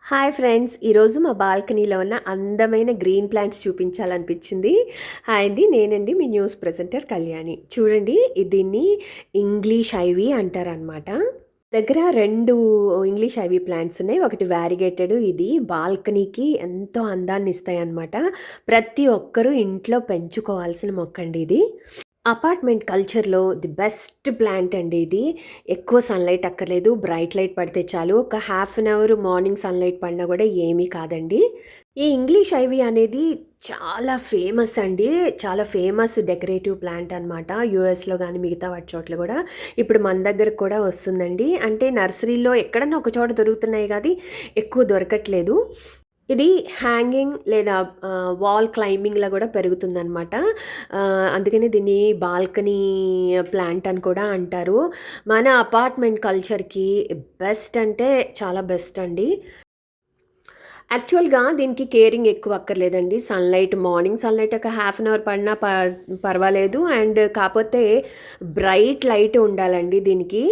Hi friends! ఈరోజు మా బాల్కనీలో ఉన్న అందమైన గ్రీన్ ప్లాంట్స్ చూపించాలనిపించింది. హాయ్ అండి, నేనండి మీ న్యూస్ ప్రెజెంటర్ కళ్యాణి. చూడండి, దీన్ని ఇంగ్లీష్ ఐవీ అంటారనమాట. దగ్గర 2 ఇంగ్లీష్ ఐవీ ప్లాంట్స్ ఉన్నాయి. ఒకటి వ్యారిగేటెడ్. ఇది బాల్కనీకి ఎంతో అందాన్ని ఇస్తాయన్నమాట. ప్రతి ఒక్కరూ ఇంట్లో పెంచుకోవాల్సిన మొక్కండి ఇది. అపార్ట్మెంట్ కల్చర్‌లో ది బెస్ట్ ప్లాంట్ అండి ఇది. ఎక్కువ సన్‌లైట్ అక్కర్లేదు. బ్రైట్ లైట్ పడితే చాలు. ఒక half an hour morning sunlight పడినా కూడా ఏమీ కాదండి. ఈ ఇంగ్లీష్ ఐవీ అనేది చాలా ఫేమస్ అండి. చాలా ఫేమస్ డెకరేటివ్ ప్లాంట్ అనమాట. యూఎస్‌లో గానీ, మిగతా వాటి చోట్ల గూడా. ఇప్పుడు మన దగ్గరకు కూడా వస్తుందండి. అంటే నర్సరీలో ఎక్కడన్నా ఒక చోట దొరుకుతున్నాయి గానీ, ఎక్కువ దొరకట్లేదు. ఇది హ్యాంగింగ్ లేదా వాల్ క్లైంబింగ్‌లా గూడా పెరుగుతుందనమాట. అందుకని దీన్ని బాల్కనీ ప్లాంట్ అని కూడా అంటారు. మన అపార్ట్మెంట్ కల్చర్‌కి బెస్ట్ అంటే చాలా బెస్ట్ అండి. యాక్చువల్‌గా దీనికి కేరింగ్ ఎక్కువ అక్కర్లేదండి. మార్నింగ్ సన్‌లైట్ ఒక హాఫ్ అన్ అవర్ పడినా పర్వాలేదు. అండ్ కాపోతే బ్రైట్ లైట్ ఉండాలండి దీనికి.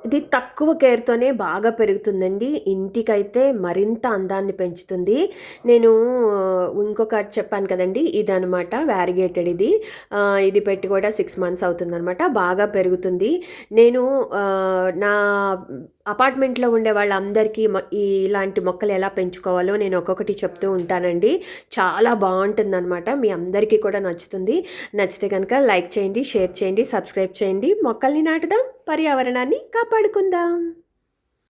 ఇది తక్కువ కేర్‌తోనే బాగా పెరుగుతుందండి. ఇంటికైతే మరింత అందాన్ని పెంచుతుంది. నేను ఇంకొకటి చెప్పాను కదండీ! ఇదనమాట వ్యారిగేటెడ్ ఇది. ఇది పెట్టి కూడా 6 మంత్స్ అవుతుందనమాట. బాగా పెరుగుతుంది. నేను నా అపార్ట్మెంట్‌లో ఉండే వాళ్ళందరికీ ఇలాంటి మొక్కలు ఎలా పెంచుకోవాలో నేను ఒక్కొక్కటి చెప్తూ ఉంటానండి. చాలా బావుంటుందనమాట. మీ అందరికీ కూడా నచ్చుతుంది. నచ్చితే కనుక లైక్ చేయండి, షేర్ చేయండి, సబ్స్క్రైబ్ చేయండి. మొక్కల్ని నాటుదాం, పర్యావరణాన్ని కాపాడుకుందాం.